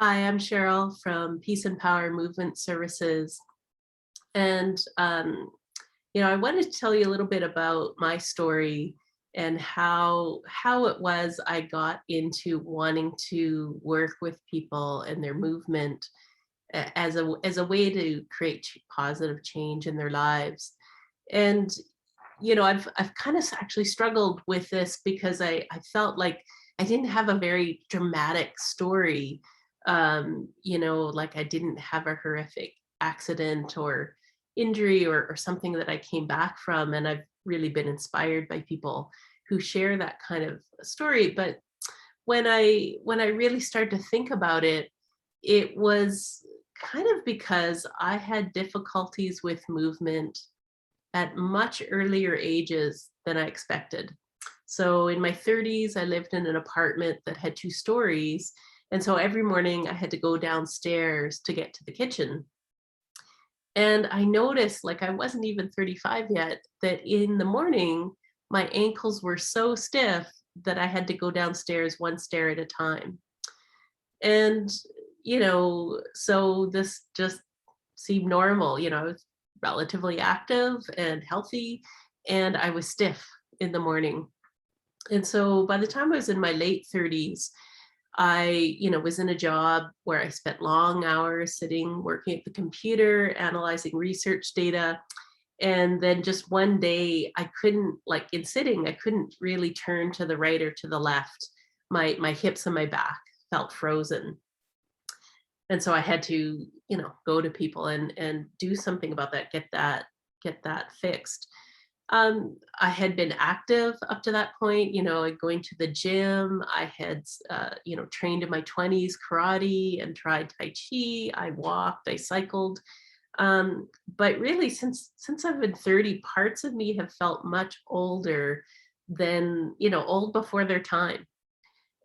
Hi, I'm Cheryl from Peace and Power Movement Services. And, I wanted to tell you a little bit about my story and how it was I got into wanting to work with people and their movement as a way to create positive change in their lives. And I've kind of actually struggled with this because I felt like I didn't have a very dramatic story. Like I didn't have a horrific accident or injury or something that I came back from. And I've really been inspired by people who share that kind of story. But when I really started to think about it, it was kind of because I had difficulties with movement at much earlier ages than I expected. So in my 30s, I lived in an apartment that had two stories. And so every morning I had to go downstairs to get to the kitchen. And I noticed, like I wasn't even 35 yet, that in the morning, my ankles were so stiff that I had to go downstairs one stair at a time. And, so this just seemed normal. I was relatively active and healthy, and I was stiff in the morning. And so by the time I was in my late 30s, I was in a job where I spent long hours sitting, working at the computer, analyzing research data. And then just one day, I couldn't, like in sitting, I couldn't really turn to the right or to the left. My hips and my back felt frozen. And so I had to, go to people and do something about that, get that fixed. I had been active up to that point, going to the gym. I had, trained in my 20s karate and tried Tai Chi. I walked, I cycled. But really, since I've been 30, parts of me have felt much older than, old before their time.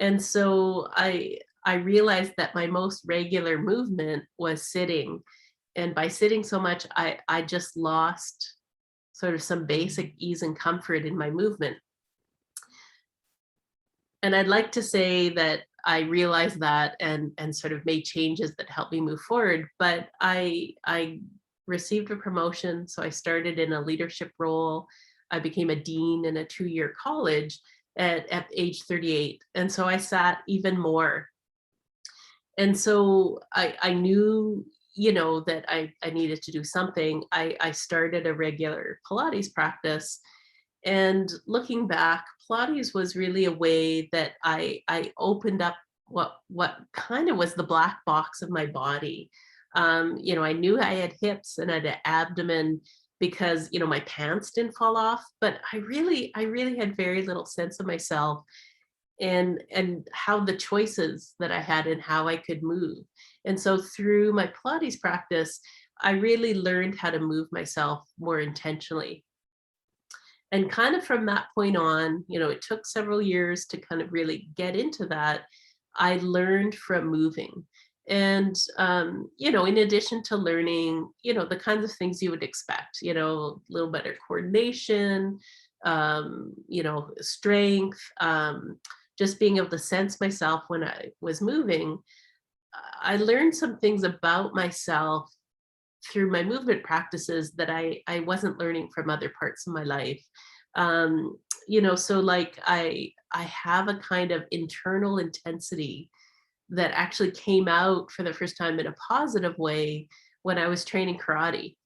And so I realized that my most regular movement was sitting. And by sitting so much, I just lost sort of some basic ease and comfort in my movement. And I'd like to say that I realized that and sort of made changes that helped me move forward. But I received a promotion, so I started in a leadership role. I became a dean in a 2-year college at age 38. And so I sat even more. And so I knew, that I needed to do something. I started a regular Pilates practice. And looking back, Pilates was really a way that I opened up what kind of was the black box of my body. I knew I had hips and I had an abdomen because my pants didn't fall off, but I really had very little sense of myself and how the choices that I had and how I could move. And so through my Pilates practice, I really learned how to move myself more intentionally. And kind of from that point on, it took several years to kind of really get into that. I learned from moving. And, in addition to learning, the kinds of things you would expect, a little better coordination, strength, just being able to sense myself when I was moving, I learned some things about myself through my movement practices that I wasn't learning from other parts of my life. So like I have a kind of internal intensity that actually came out for the first time in a positive way when I was training karate,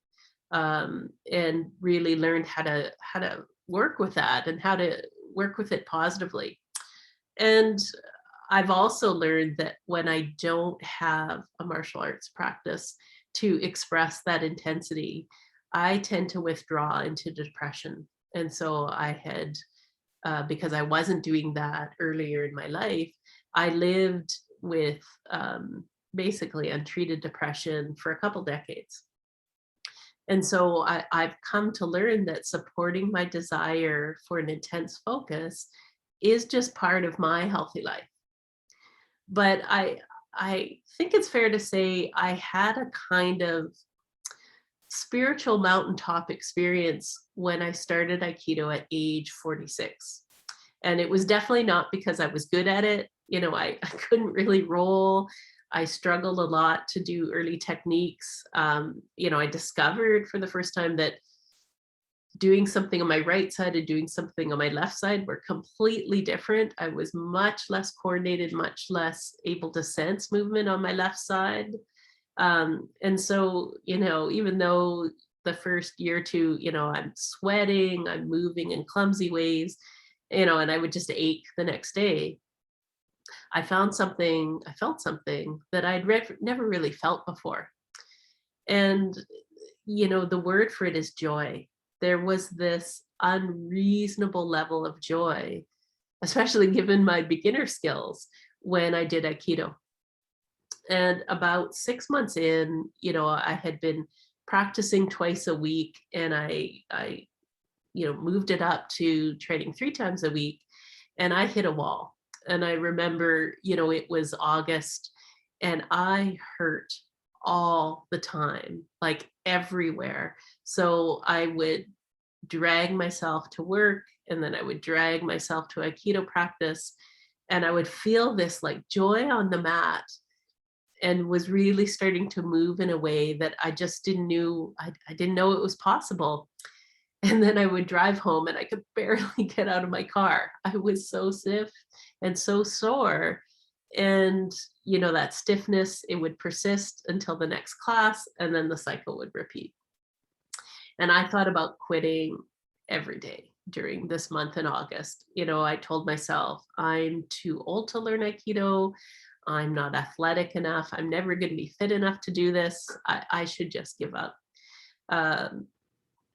and really learned how to work with that and how to work with it positively. And I've also learned that when I don't have a martial arts practice to express that intensity, I tend to withdraw into depression. And so I had, because I wasn't doing that earlier in my life, I lived with basically untreated depression for a couple decades. And so I've come to learn that supporting my desire for an intense focus is just part of my healthy life. But I think it's fair to say I had a kind of spiritual mountaintop experience when I started Aikido at age 46. And it was definitely not because I was good at it. I couldn't really roll. I struggled a lot to do early techniques. I discovered for the first time that doing something on my right side and doing something on my left side were completely different. I was much less coordinated, much less able to sense movement on my left side. And so, even though the first year or two, I'm sweating, I'm moving in clumsy ways, and I would just ache the next day. I felt something that never really felt before. And, the word for it is joy. There was this unreasonable level of joy, especially given my beginner skills when I did Aikido. And about 6 months in, I had been practicing twice a week, and I moved it up to training 3 times a week, and I hit a wall. And I remember, it was August, and I hurt all the time, like everywhere. So I would drag myself to work, and then I would drag myself to Aikido practice, and I would feel this like joy on the mat, and was really starting to move in a way that I just I didn't know it was possible. And then I would drive home and I could barely get out of my car. I was so stiff and so sore. And, that stiffness, it would persist until the next class, and then the cycle would repeat. And I thought about quitting every day during this month in August. I told myself, I'm too old to learn Aikido. I'm not athletic enough. I'm never going to be fit enough to do this. I should just give up. Um,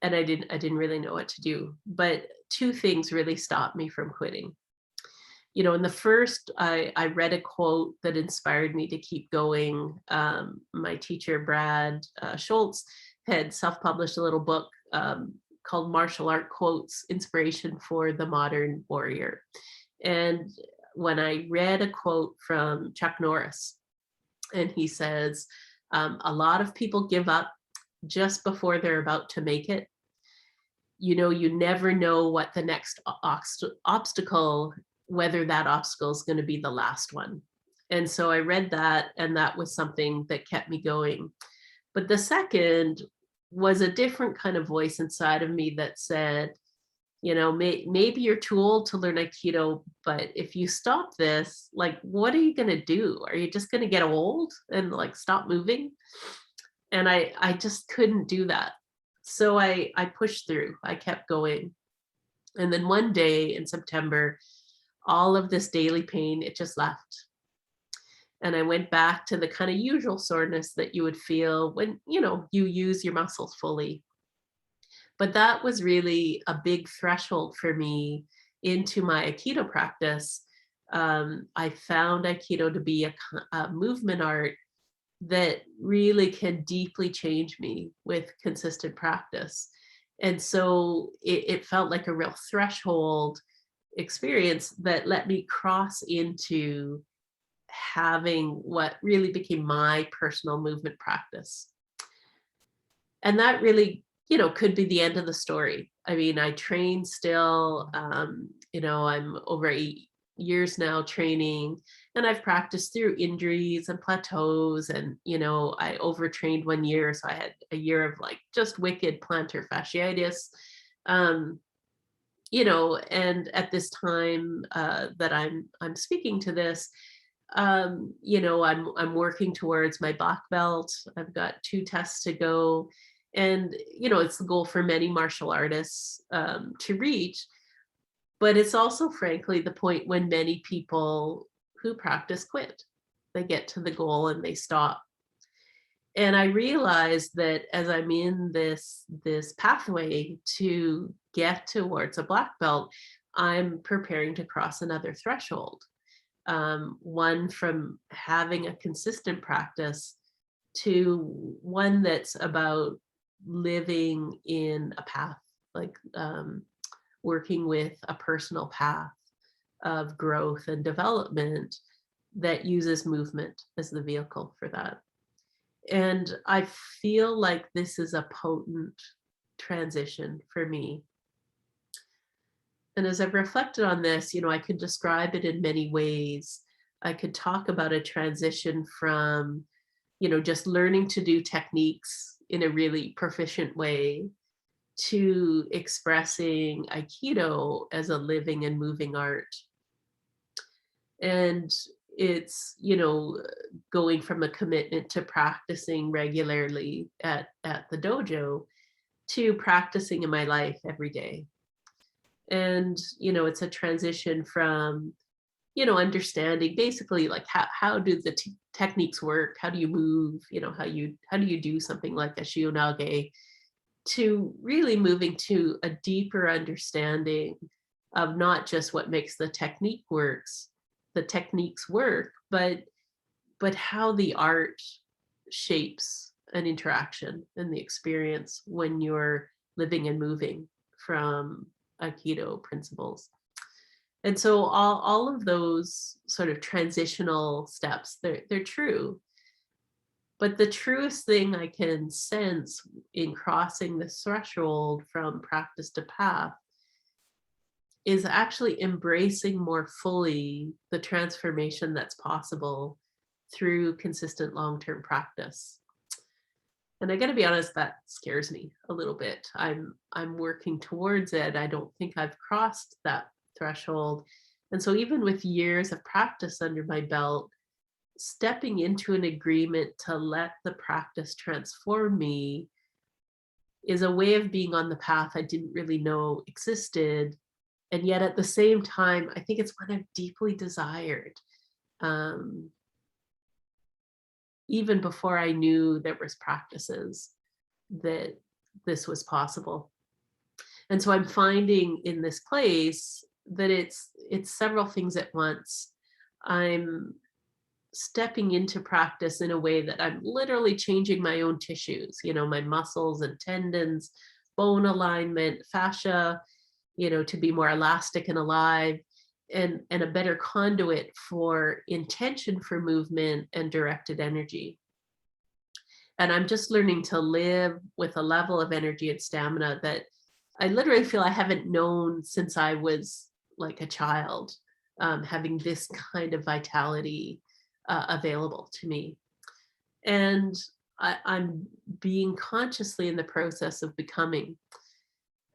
and I didn't really know what to do. But two things really stopped me from quitting. In the first, I read a quote that inspired me to keep going. My teacher, Brad Schultz, had self-published a little book called Martial Art Quotes, Inspiration for the Modern Warrior. And when I read a quote from Chuck Norris, and he says, a lot of people give up just before they're about to make it. You never know what the next obstacle, whether that obstacle is going to be the last one. And so I read that, and that was something that kept me going. But the second was a different kind of voice inside of me that said, maybe you're too old to learn Aikido, but if you stop this, like, what are you going to do? Are you just going to get old and like stop moving? And I just couldn't do that. So I pushed through. I kept going. And then one day in September, all of this daily pain, it just left. And I went back to the kind of usual soreness that you would feel when, you use your muscles fully. But that was really a big threshold for me into my Aikido practice. I found Aikido to be a movement art that really can deeply change me with consistent practice. And so it felt like a real threshold experience that let me cross into having what really became my personal movement practice. And that really, could be the end of the story. I mean, I train still, I'm over 8 years now training, and I've practiced through injuries and plateaus. And, I overtrained 1 year. So I had a year of like just wicked plantar fasciitis. And at this time that I'm speaking to this, I'm working towards my black belt. I've got 2 tests to go, and it's the goal for many martial artists to reach. But it's also, frankly, the point when many people who practice quit. They get to the goal and they stop. And I realized that as I'm in this pathway to get towards a black belt, I'm preparing to cross another threshold. One from having a consistent practice to one that's about living in a path, like working with a personal path of growth and development that uses movement as the vehicle for that. And I feel like this is a potent transition for me. And as I've reflected on this, I could describe it in many ways. I could talk about a transition from, just learning to do techniques in a really proficient way to expressing Aikido as a living and moving art. And it's, going from a commitment to practicing regularly at the dojo to practicing in my life every day. And, it's a transition from, understanding basically like how do the techniques work? How do you move? How do you do something like a shionage, to really moving to a deeper understanding of not just what makes the techniques work, but how the art shapes an interaction and the experience when you're living and moving from Aikido principles. And so all of those sort of transitional steps, they're true. But the truest thing I can sense in crossing this threshold from practice to path is actually embracing more fully the transformation that's possible through consistent long-term practice. And I got to be honest, that scares me a little bit. I'm working towards it. I don't think I've crossed that threshold. And so even with years of practice under my belt, stepping into an agreement to let the practice transform me is a way of being on the path I didn't really know existed. And yet at the same time, I think it's one I've deeply desired. Um, even before I knew there was practices that this was possible. And so I'm finding in this place that it's several things at once. I'm stepping into practice in a way that I'm literally changing my own tissues, my muscles and tendons, bone alignment, fascia, to be more elastic and alive, and a better conduit for intention for movement and directed energy. And I'm just learning to live with a level of energy and stamina that I literally feel I haven't known since I was like a child, having this kind of vitality available to me. And I'm being consciously in the process of becoming.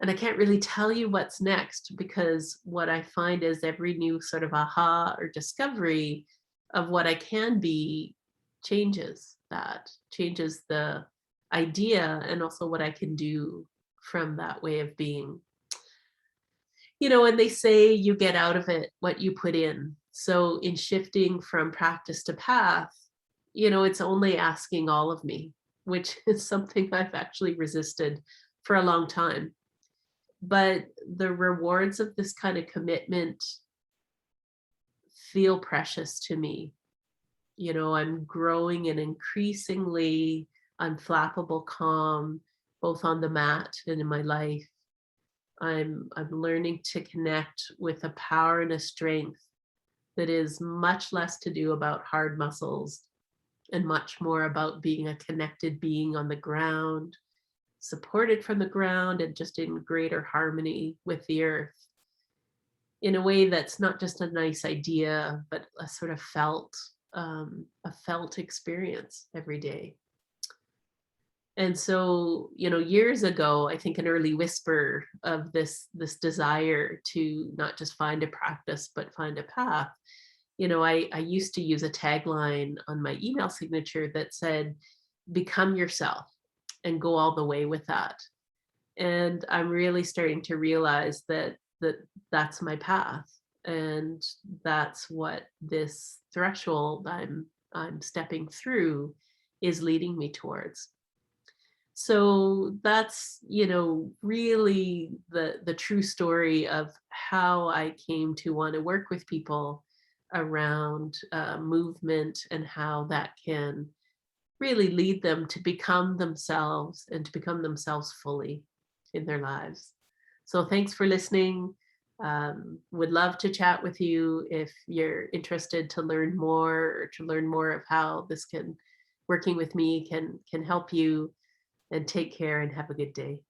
And I can't really tell you what's next, because what I find is every new sort of aha or discovery of what I can be changes the idea and also what I can do from that way of being. And they say you get out of it what you put in. So in shifting from practice to path, it's only asking all of me, which is something I've actually resisted for a long time. But the rewards of this kind of commitment feel precious to me. I'm growing an increasingly unflappable calm, both on the mat and in my life. I'm learning to connect with a power and a strength that is much less to do about hard muscles and much more about being a connected being on the ground, supported from the ground and just in greater harmony with the earth in a way that's not just a nice idea, but a sort of felt experience every day. And so, years ago, I think an early whisper of this desire to not just find a practice, but find a path. I used to use a tagline on my email signature that said, become yourself and go all the way with that. And I'm really starting to realize that's my path. And that's what this threshold I'm stepping through is leading me towards. So that's, really the true story of how I came to want to work with people around movement and how that can really lead them to become themselves and to become themselves fully in their lives. So thanks for listening. Would love to chat with you if you're interested to learn more, or to learn more of how working with me can help you. And take care and have a good day.